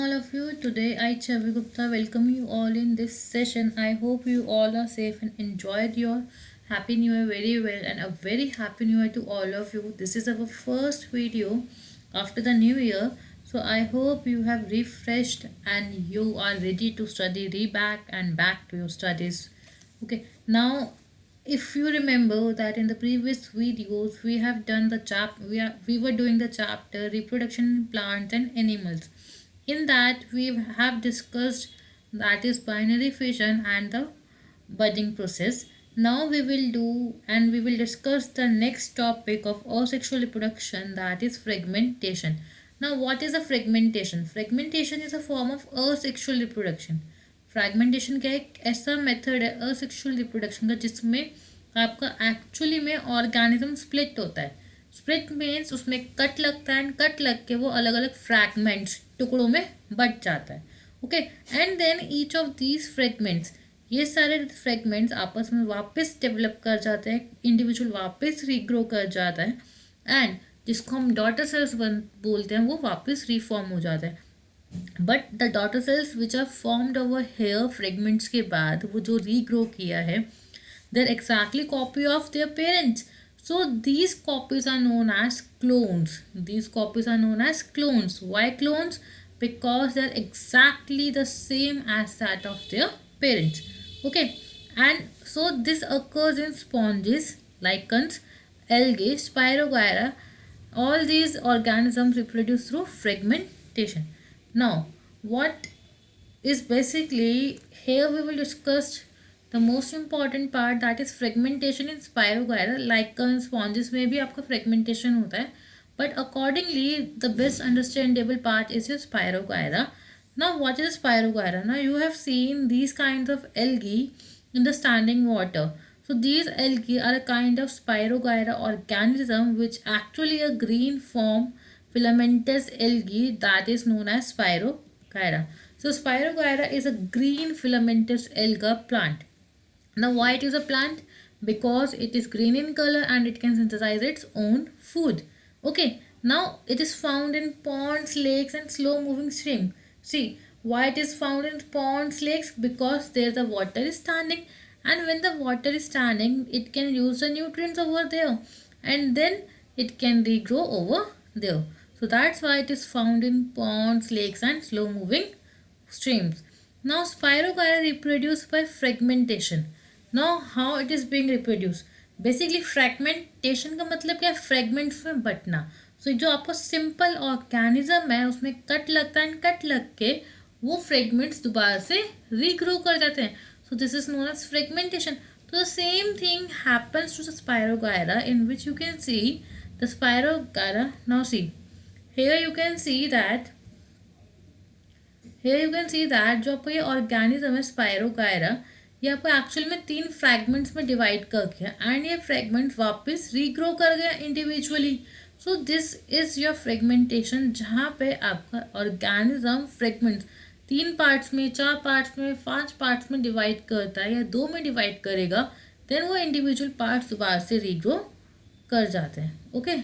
All of you. Today I Chavi Gupta welcome you all in this session. I hope you all are safe and enjoyed your happy new year very well, and a very happy new year to all of you. This is our first video after the new year, so I hope you have refreshed and you are ready to study back and back to your studies. Okay, now if you remember that in the previous videos we have done the we were doing the chapter reproduction in plants and animals. In that we have discussed that is binary fission and the budding process. Now we will discuss the next topic of asexual reproduction, that is fragmentation. Now what is a fragmentation? Fragmentation is a form of asexual reproduction. Fragmentation क्या एक ऐसा method है asexual reproduction का जिसमें आपका actually में organism split होता है. स्प्लिट मीन्स उसमें कट लगता है एंड कट लग के वो अलग अलग फ्रैगमेंट्स टुकड़ों में बट जाता है. Okay, and then each of these fragments, ये सारे फ्रैगमेंट्स आपस में वापस डेवलप कर जाते हैं, इंडिविजुअल वापस रीग्रो कर जाता है एंड जिसको हम डॉटर सेल्स बोलते हैं वो वापस रिफॉर्म हो जाता है. But the daughter cells which are formed over here fragments के बाद वो जो रीग्रो किया है they are exactly copy of their parents. So these copies are known as clones. These copies are known as clones. Why clones? Because they are exactly the same as that of their parents. Okay, and so this occurs in sponges, lichens, algae, Spirogyra. All these organisms reproduce through fragmentation. Now, what is basically here we will discuss the most important part, that is fragmentation in Spirogyra. Lichen, sponges में भी आपका fragmentation होता है, but accordingly the best understandable part is your Spirogyra. Now what is Spirogyra? Now you have seen these kinds of algae in the standing water. So these algae are a kind of Spirogyra organism which actually a green form filamentous algae that is known as Spirogyra. So Spirogyra is a green filamentous alga plant. Now why it is a plant? Because it is green in color and it can synthesize its own food. Okay, now it is found in ponds, lakes and slow moving stream. See, why it is found in ponds, lakes? Because there the water is standing, and when the water is standing it can use the nutrients over there and then it can regrow over there. So that's why it is found in ponds, lakes and slow moving streams. Now Spirogyra reproduce by fragmentation. Now how it is being reproduced? Basically fragmentation का मतलब क्या है? Fragments में बटना. सो जो आपको simple organism है उसमें कट लगता है, कट लग के वो फ्रेगमेंट्स दोबारा से रीग्रो कर जाते हैं. So this is known as fragmentation. तो the same thing happens to the spirogyra in which you can see the spirogyra. Now see here you can see that जो आपको ये ऑर्गेनिज्म है स्पायरोगायरा, ये आपको एक्चुअल में 3 फ्रैगमेंट्स में divide कर गया एंड ये फ्रैगमेंट्स वापस रीग्रो कर गया individually. So this is your fragmentation, जहाँ पे आपका ऑर्गेनिज्म फ्रैगमेंट्स 3 पार्ट्स में, 4 पार्ट्स में, 5 पार्ट्स में डिवाइड करता है या 2 में डिवाइड करेगा, देन वो इंडिविजुअल पार्ट्स दोबारा से रीग्रो कर जाते हैं. Okay,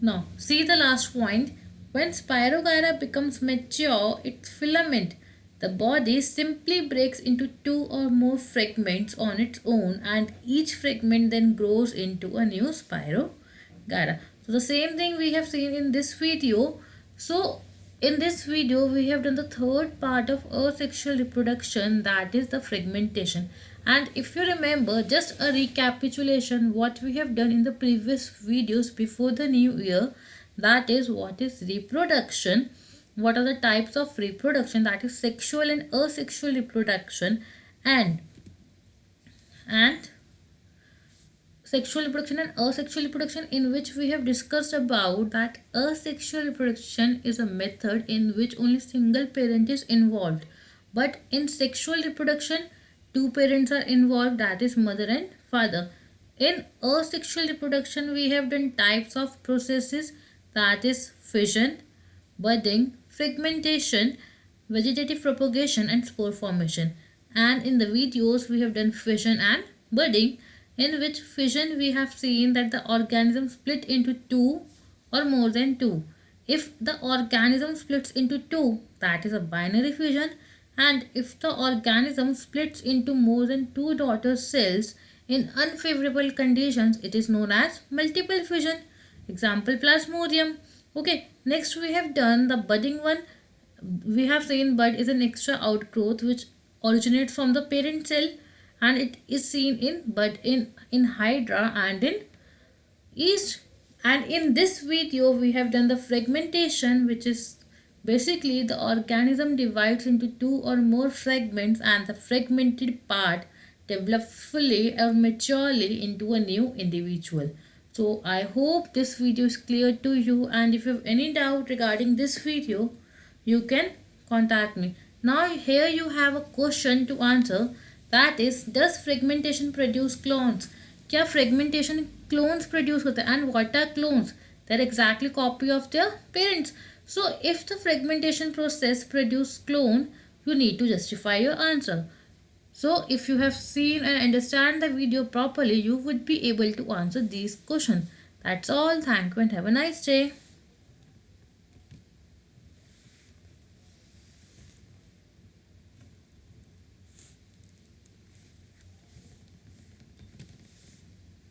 now see the last point. When Spirogyra becomes mature, its filament, the body simply breaks into 2 or more fragments on its own and each fragment then grows into a new Spirogyra. So the same thing we have seen in this video. So in this video we have done the third part of asexual reproduction, that is the fragmentation. And if you remember, just a recapitulation what we have done in the previous videos before the new year, that is what is reproduction, what are the types of reproduction, that is sexual and asexual reproduction, and sexual reproduction and asexual reproduction, in which we have discussed about that asexual reproduction is a method in which only single parent is involved, but in sexual reproduction 2 parents are involved, that is mother and father. In asexual reproduction we have done types of processes, that is fission, budding, fragmentation, vegetative propagation and spore formation. And in the videos we have done fission and budding, in which fission we have seen that the organism split into 2 or more than 2. If the organism splits into two, that is a binary fission, and if the organism splits into more than two daughter cells in unfavorable conditions, it is known as multiple fission. Example, Plasmodium. Okay, next we have done the budding one. We have seen bud is an extra outgrowth which originates from the parent cell, and it is seen in bud in Hydra and in yeast. And in this video we have done the fragmentation, which is basically the organism divides into two or more fragments, and the fragmented part develops fully or maturely into a new individual. So I hope this video is clear to you, and if you have any doubt regarding this video, you can contact me. Now here you have a question to answer, that is, does fragmentation produce clones? क्या fragmentation clones produce होते हैं? And what are clones? They are exactly copy of their parents. So if the fragmentation process produce clone, you need to justify your answer. So if you have seen and understand the video properly, you would be able to answer these questions. That's all. Thank you and have a nice day.